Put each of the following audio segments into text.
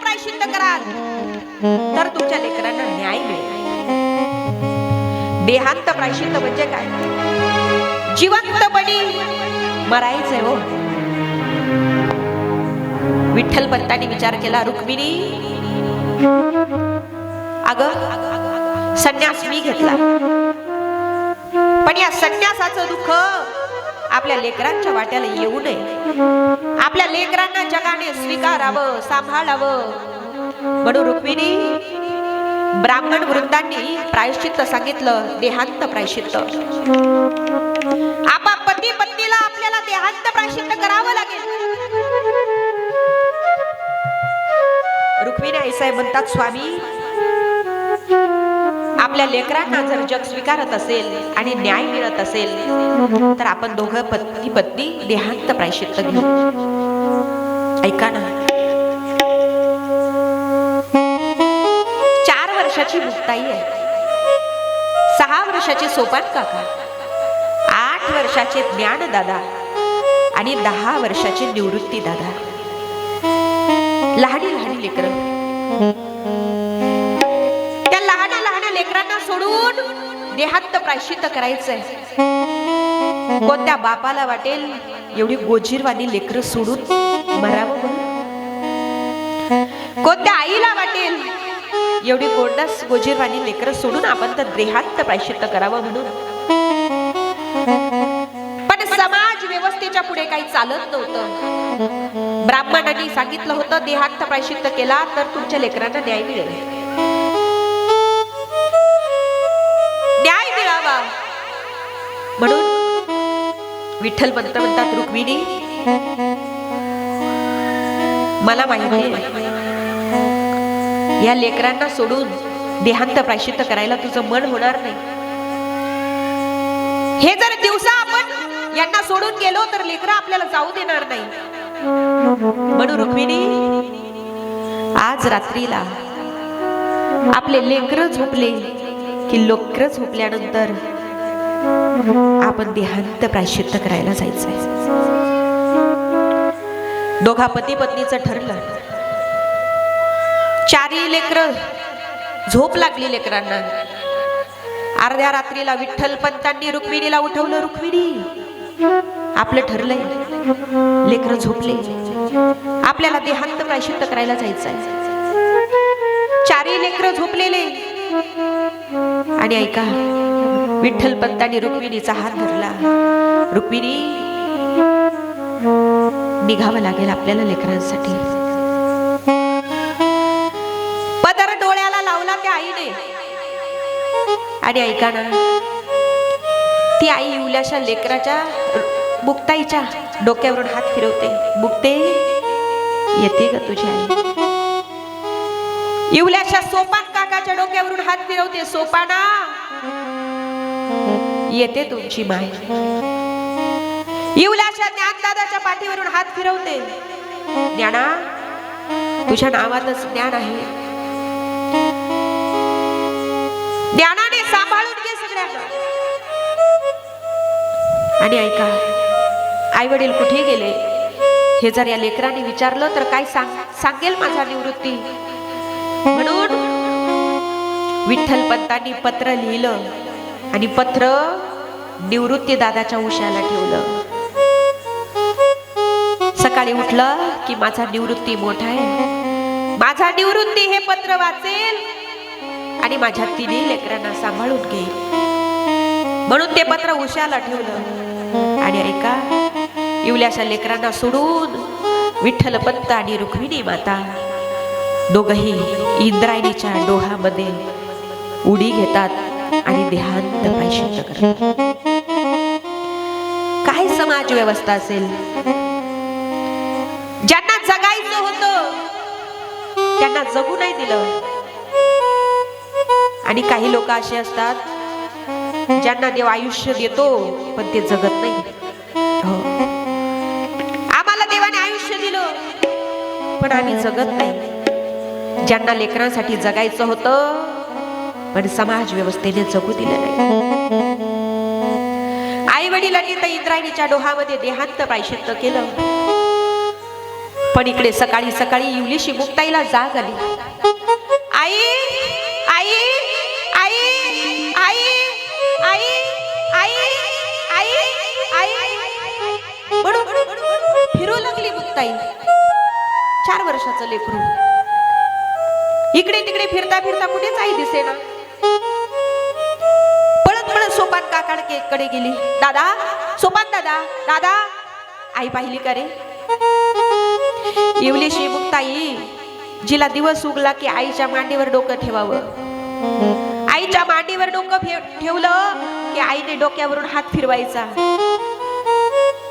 प्रायश्चित्त कराल तर तुमच्या लेकरांना न्याय मिळेल. देहांत प्रायश्चित्त म्हणजे काय? जिवंतपणी मरायचंय हो. विठ्ठल पंतांनी विचार केला, रुक्मिणी अगं संन्यास मी घेतला, पण या संन्यासाचं दुःख आपल्या लेकरांच्या वाट्याला येऊ नये. आपल्या लेकरांना जगाने स्वीकारावं, सांभाळावं. म्हणून रुक्मिणी ब्राह्मण वृंदांनी प्रायश्चित्त सांगितलं, देहांत प्रायश्चित्त. आपा पती पत्नीला आपल्याला देहांत प्रायश्चित्त करावं लागेल. रुक्मिणी आईसाहेब म्हणतात, स्वामी आपल्या लेकरांना जर जग स्वीकारत असेल आणि न्याय मिळत असेल तर आपण दोघं पती पत्नी देहांत प्रायश्चित्त घेऊ. ऐका ना, 4 वर्षाची मुक्ताई आहे, 6 वर्षाचे सोपान काका, 8 वर्षाचे ज्ञान दादा आणि 10 वर्षाचे निवृत्ती दादा. लहानी लहानी लेकरं. त्या लहान लहान लेकरांना सोडून देहांत प्रायश्चित्त करायचंय. कोणत्या बापाला वाटेल एवढी गोजीरवाणी लेकरं सोडून मरावं म्हणून? कोणत्या आईला वाटेल एवढी गोंडस गोजीरवाणी लेकरं सोडून आपण तर देहांत प्रायश्चित्त करावं म्हणून? पण समाज व्यवस्थेच्या पुढे काही चालत नव्हतं. ब्राह्मणांनी सांगितलं होतं, देहांत प्रायश्चित्त केला तर तुमच्या लेकरांना न्याय मिळेल. न्याय मिळावा म्हणून विठ्ठल पंत म्हणतात, रुक्मिणी मला माहिती आहे या लेकरांना सोडून देहांत प्रायश्चित्त करायला तुझं मन होणार नाही. हे जर दिवसा आपण यांना सोडून गेलो तर लेकरं आपल्याला जाऊ देणार नाही. म्हणून रुक्मिणी आज रात्रीला आपले लेकरं झोपले की लेकरं झोपल्यानंतर आपण देहांत प्रायश्चित्त करायला जायचंय. दोघा पती पत्नीचं ठरलं. 4 लेकरं, झोप लागली लेकरांना. अर्ध्या रात्रीला विठ्ठल पंतांनी रुक्मिणीला उठवलं. रुक्मिणी आपलं ठरलंय, लेकरं झोपले, आपल्याला देहांत प्रायश्चित्त करायला जायचंय. 4 लेकरं झोपलेले. आणि ऐका, विठ्ठल पंतांनी रुक्मिणीचा हात धरला. रुक्मिणी निघावं लागेल आपल्याला लेकरांसाठी. पदर डोळ्याला लावला त्या आईने. आणि ऐका ना, ती आई इवल्याशा लेकराच्या मुक्ताईच्या डोक्यावरून हात फिरवते. मुक्ते येते ग तुझी आई. इवल्याशा सोपान काकाच्या डोक्यावरून हात फिरवते. सोपाना येते तुमची माय. इवल्याशा ज्ञानदादाच्या पाठीवरून हात फिरवते. ज्ञाना तुझ्या नावातच ज्ञान आहे. ज्ञानाने सांभाळून घे सगळ्यांना. आणि ऐका, आई वडील कुठे गेले हे जर या लेकरांनी विचारलं तर काय सांगेल माझा निवृत्ती. म्हणून विठ्ठल पंतांनी पत्र लिहिलं आणि पत्र निवृत्ती दादाच्या उशाला ठेवलं. सकाळी उठलं की माझा निवृत्ती मोठा आहे, माझा निवृत्ती हे पत्र वाचेल आणि माझ्या 3 लेकरांना सांभाळून घेईल. म्हणून ते पत्र उशाला ठेवलं. आणि ऐका, इवल्याशा लेकरांना सोडून विठ्ठल पंत आणि रुक्मिणी माता दोघही इंद्रायणीच्या डोहामध्ये उडी घेतात आणि देहांत प्रायश्चित्त करतात. काय समाज व्यवस्था असेल. ज्यांना जगायचं होतं त्यांना जगू नाही दिलं. आणि काही लोक असे असतात ज्यांना देव आयुष्य देतो पण ते जगत नाही. हो, आम्हाला देवाने आयुष्य दिलं पण आम्ही जगत नाही. ज्यांना लेकरांसाठी जगायचं होतं पण समाज व्यवस्थेने जगू दिलं नाही. आई वडिलांनी तर इंद्रायणीच्या डोहामध्ये देहांत प्रायश्चित्त केलं. पण इकडे सकाळी सकाळी इवलीशी मुक्ताईला जाग आली. आई आई आई आई आई आई आई आई म्हणून फिरू लागली मुक्ताई. 4 वर्षाचं लेकरू. इकडे तिकडे फिरता फिरता कुठेच आई दिसेना. पळत पळत सोपान काकाकडे गेली. दादा, सोपान दादा, दादा. आई पाहिली का रे? इवलीशी मुक्ताई, जिला दिवस उगला की आईच्या मांडीवर डोकं ठेवावं. आईच्या मांडीवर डोकं ठेवलं की आईने डोक्यावरून हात फिरवायचा.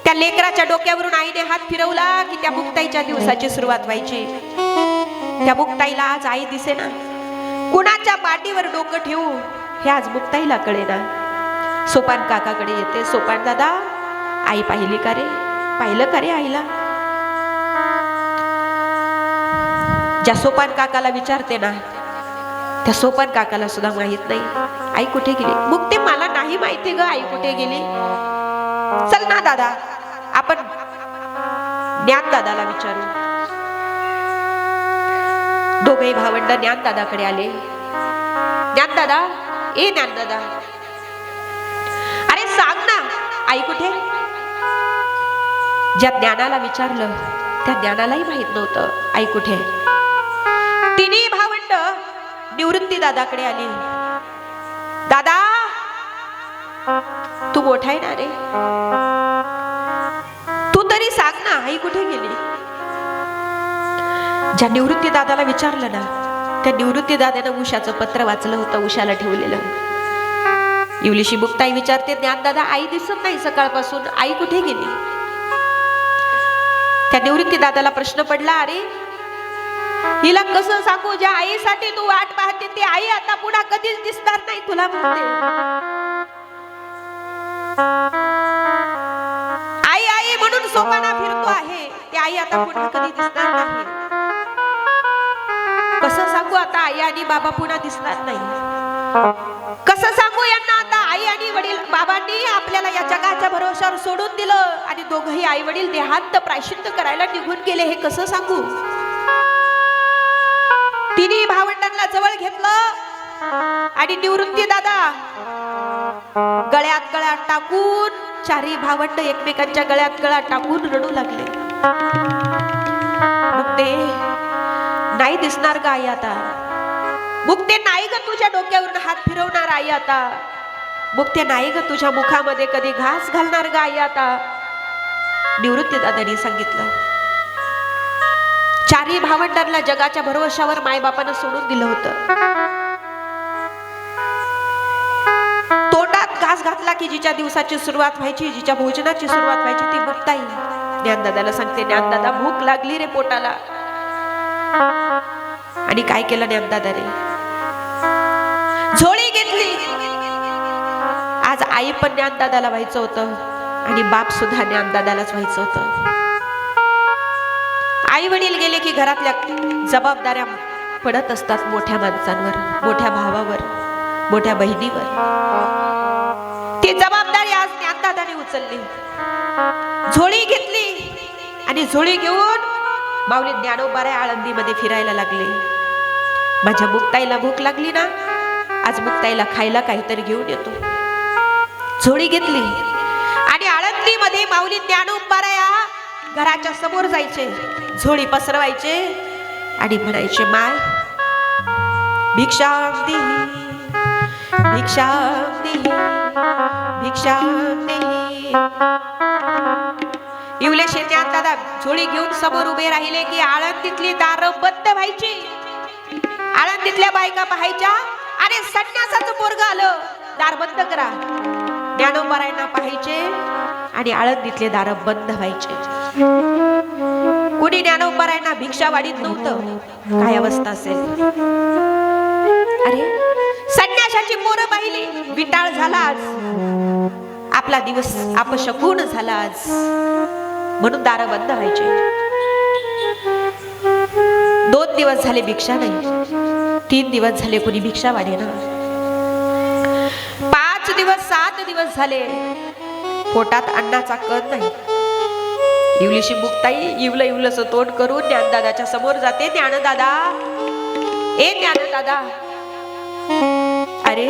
त्या लेकराच्या डोक्यावरून आईने हात फिरवला की त्या मुक्ताईच्या दिवसाची सुरुवात व्हायची. त्या मुक्ताईला आज आई दिसेना. कुणाच्या मांडीवर डोकं ठेवू हे आज मुक्ताईला कळेना. सोपान काकाकडे येते. सोपान दादा, आई पाहिली का रे? पाहिलं का रे आईला? ज्या सोपान काकाला विचारते ना, त्या सोपान काकाला सुद्धा माहित नाही आई कुठे गेली. मुक्ते, मला नाही माहिती ग आई कुठे गेली. चल ना दादा, आपण ज्ञान दादाला विचारू. दोघे भावंड ज्ञान दादाकडे आले. ज्ञान दादा, ए ज्ञान दादा, अरे सांग ना आई कुठे? ज्या ज्ञानाला विचारलं त्या ज्ञानालाही माहित नव्हतं आई कुठे. तिन्ही भावंड निवृत्ती दादाकडे आली. दादा, तू मोठा आहे ना रे, तू तरी सांग ना आई कुठे गेली. ज्या निवृत्ती दादाला विचारलं ना, त्या निवृत्ती दादानं उषाचं पत्र वाचलं होतं, उषाला ठेवलेलं. इवलीशी मुक्ताई विचारते, ज्ञान दादा आई दिसत नाही सकाळपासून, आई कुठे गेली. त्या निवृत्ती दादाला प्रश्न पडला, अरे हिला कसं सांगू, ज्या आईसाठी तू वाट पाहते ती आई आता पुन्हा कधीच दिसणार नाही तुला म्हणते. आई आई म्हणून सोपाना फिरतो आहे, ती आई आता पुन्हा कधी दिसणार नाही. कसं सांगू आता आई आणि बाबा पुन्हा दिसणार नाही. कसं सांगू यांना आता आई आणि वडील बाबांनी आपल्याला या जगाच्या भरोशावर सोडून दिलं आणि दोघही आई वडील देहांत प्रायश्चित्त करायला निघून गेले. हे कसं सांगू. तिन्ही भावंडांना जवळ घेतलं आणि निवृत्ती दादा गळ्यात गळ्यात टाकून, चारही भावंड एकमेकांच्या गळ्यात गळा टाकून रडू लागले. मुक्ते, नाही दिसणार का आई आता. मुक्ते, नाही ग तुझ्या डोक्यावरून हात फिरवणार आई आता. मुक्ते, नाही ग तुझ्या मुखामध्ये कधी घास घालणार ग आई आता. निवृत्ती दादांनी सांगितलं. चारही भावंडांना जगाच्या भरोशावर मायबापानं सोडून दिलं होतं. तोंडात घास घातला की जिच्या दिवसाची सुरुवात व्हायची, जिच्या भोजनाची सुरुवात व्हायची ती मुक्ताई. ज्ञानदादाला सांगते, ज्ञानदादा भूक लागली रे पोटाला. आणि काय केलं ज्ञानदादाने, झोळी घेतली. आज आई पण ज्ञानदादाला व्हायचं होतं आणि बाप सुद्धा ज्ञानदादालाच व्हायचं होतं. आई वडील गेले की घरातल्या जबाबदाऱ्या पडत असतात मोठ्या माणसांवर, मोठ्या भावावर, मोठ्या बहिणीवर. ती जबाबदारी आज ज्ञानदादाने उचलली. झोळी घेतली आणि झोळी घेऊन माऊली ज्ञानोबाराय आळंदीमध्ये फिरायला लागले. माझ्या मुक्ताईला भूक लागली ना, आज मुक्ताईला खायला काहीतरी घेऊन येतो. झोळी घेतली आणि आळंदीमध्ये माऊली ज्ञानोबाराया घराच्या समोर जायचे, झोळी पसरवायचे आणि म्हणायचे, माय भिक्षाम देही, भिक्षाम देही, भिक्षाम देही. इवले शेत्यात दादा झोळी घेऊन समोर उभे राहिले की आळंदीतली दारं बंद व्हायची. आळंदीतल्या बायका पाहायच्या, अरे संन्यासाचं पोरगं आलं, दार बंद करा. ज्ञानोबारायांना पाहायचे आणि आळंदीतले दार बंद व्हायचे. कोणी ज्ञानोबारायांना भिक्षा वाढीत नव्हतं. काय अवस्था असेल. अरे संन्यासाची पोरं पाहिली, विटाळ झाला आज, आपला दिवस अपशकुन झाला आज, म्हणून दार बंद व्हायचे. 2 दिवस झाले भिक्षा नाही, 3 दिवस झाले कोणी भिक्षा वाढेना, 5 दिवस 7 दिवस झाले पोटात अन्नाचा कण नाही. इवलीशी मुक्ताई इवलं इवलंच तोंड करून ज्ञानदादाच्या समोर जाते. ज्ञानदादा, ए ज्ञानदादा, अरे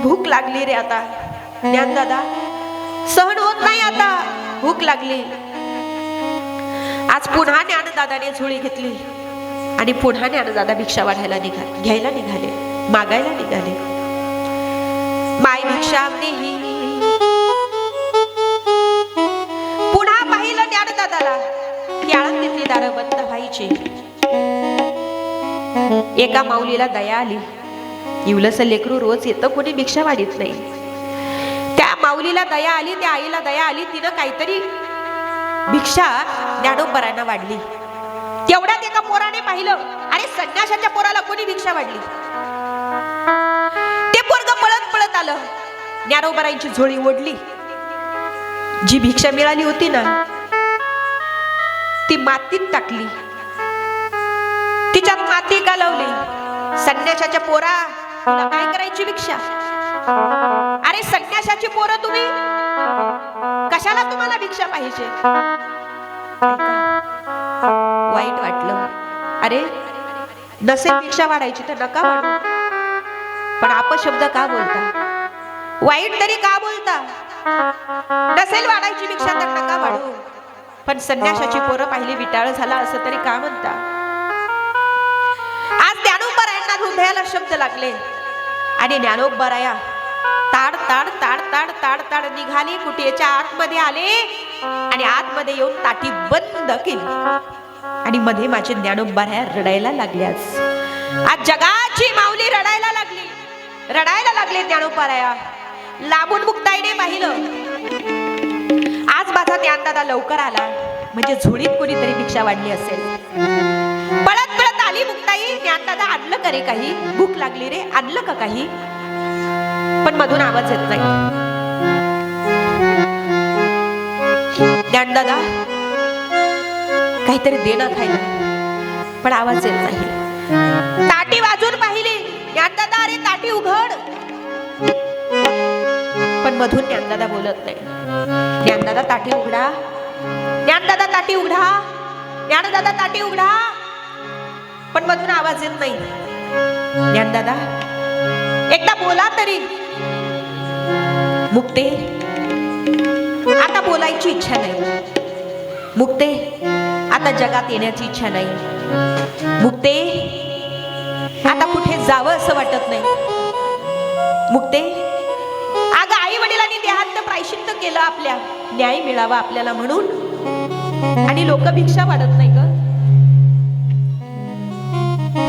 भूक लागली रे आता. ज्ञानदादा, सहन होत नाही आता, भूक लागली. आज पुन्हा ज्ञानदादाने झोळी घेतली आणि पुन्हा ज्ञानदादा भिक्षा वाढायला घ्यायला निघाले, मागायला निघाले. माय भिक्षा ही पुन्हा पाहिलं ज्ञानदादाला की आळंदीतली दारं बंद व्हायची. एका माऊलीला दया आली. इवलंसं लेकरू रोज येतं, कोणी भिक्षा वाढीत नाही. त्या माऊलीला दया आली, त्या आईला दया आली. तिनं काहीतरी भिक्षा ज्ञानोबरांना वाढली. तेवढ्यात एका पोराने पाहिलं, अरे संन्याशाच्या पोराला कोणी भिक्षा वाढली. ते पोरग पळत पळत आलं, ज्ञानोबरांची झोळी ओढली. जी भिक्षा मिळाली होती ना ती मातीत टाकली, तिच्यात माती घालवली. संन्याशाच्या पोरा, तुला काय करायची भिक्षा? अरे संन्याशाची पोरं तुम्ही, कशाला तुम्हाला भिक्षा पाहिजे? वाईट वाटलं. अरे नसेल भिक्षा वाढायची तर नका वाढू, पण अपशब्द का बोलता? वाईट तरी का बोलता? नसेल वाढायची भिक्षा तर नका वाढू, पण संन्याशाची पोरं पाहिली विटाळ झाला असं तरी का म्हणता? आज ज्ञानोबरायांना हृदयाला शब्द लागले आणि ज्ञानोबराया ताड ताड ताड ताड ताड ताड निघाली. कुटीच्या आतमध्ये आले आणि आतमध्ये येऊन ताटी बंद केली आणि मध्ये माझे ज्ञानोबराया रडायला लागल्यास. आज जगाची माऊली रडायला लागली, रडायला लागले ज्ञानोबराया. लांबून मुक्ताईने पाहिलं, आज माझा ज्ञानदादा लवकर आला, म्हणजे झोळीत कोणीतरी भिक्षा वाढली असेल. पळत पळत आली मुक्ताई. ज्ञानदादा, आणलं का रे काही? भूक लागली रे, आणलं का काही? पण मधून आवाज येत नाही. ज्ञानदादा, काहीतरी दे ना खायला, पण आवाज येत नाही. ताटी वाजून पाहिली. ज्ञानदादा, अरे ताटी उघड, पण मधून ज्ञानदादा बोलत नाही. ज्ञानदादा ताटी उघडा, ज्ञानदादा ताटी उघडा, ज्ञानदादा ताटी उघडा, पण मधून आवाज येत नाही. ज्ञानदादा, एकदा बोला तरी. मुक्ते, आता बोलायची इच्छा नाही. मुक्ते, आता जगात येण्याची इच्छा नाही. मुक्ते, आता कुठे जावं असं वाटत नाही. मुक्ते, अगं आई वडिलांनी देहांत प्रायश्चित्त केलं आपल्या, न्याय मिळावा आपल्याला म्हणून, आणि लोक भिक्षा वाढत नाही ग.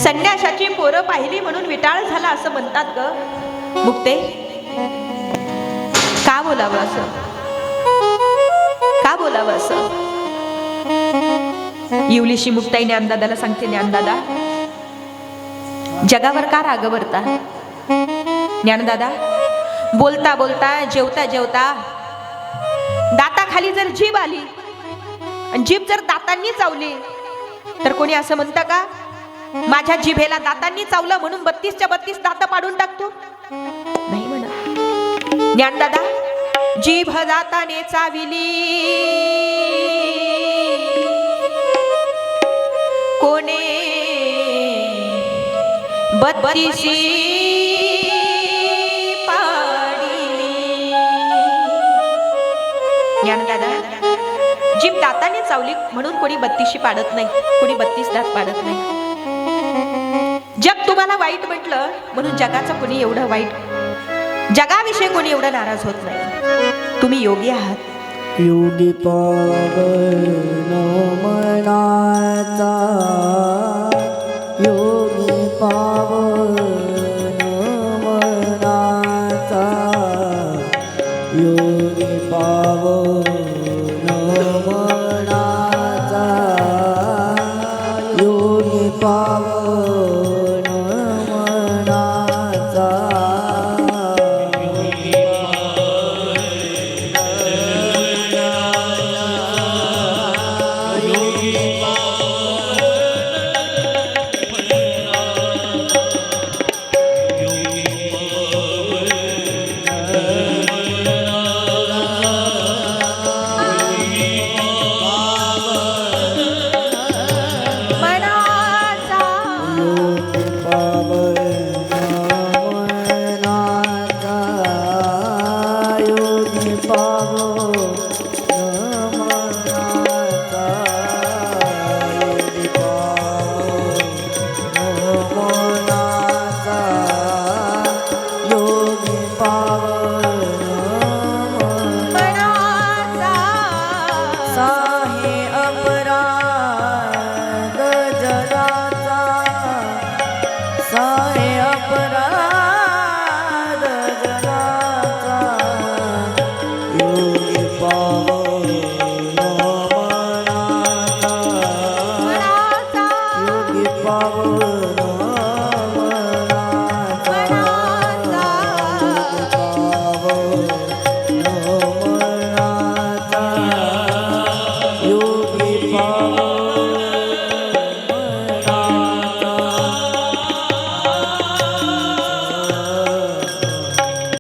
संन्याशाची पोरं पाहिली म्हणून विटाळ झाला असं म्हणतात ग. मुक्ते, का बोलावं असं? का बोलावं असं? इवलीशी मुक्ताई ज्ञानदादाला सांगते, ज्ञानदादा, जगावर का रागवरता? ज्ञानदादा, बोलता बोलता, जेवता जेवता दाताखाली जर जीभ आली आणि जीभ जर दातांनी चावली तर कोणी असं म्हणतं का माझ्या जिभेला दातांनी चावलं म्हणून 32च्या 32 दात पाडून टाकतो? नाही म्हणा. ज्ञानदादा, जीभ दाताने चाविली कोणे 32 पाडिली. ज्ञानदादा, जीभ दाताने चावली म्हणून कोणी 32 पाडत नाही, कोणी 32 दात पाडत नाही. जग तुम्हाला वाईट म्हटलं म्हणून जगाचं कोणी एवढं वाईट, जगाविषयी कोणी एवढं नाराज होत नाही. तुम्ही योगी आहात. योगी पावन मनाचा, योगी पावन मनाचा, योगी पावन मनाचा, योगी पावन पावन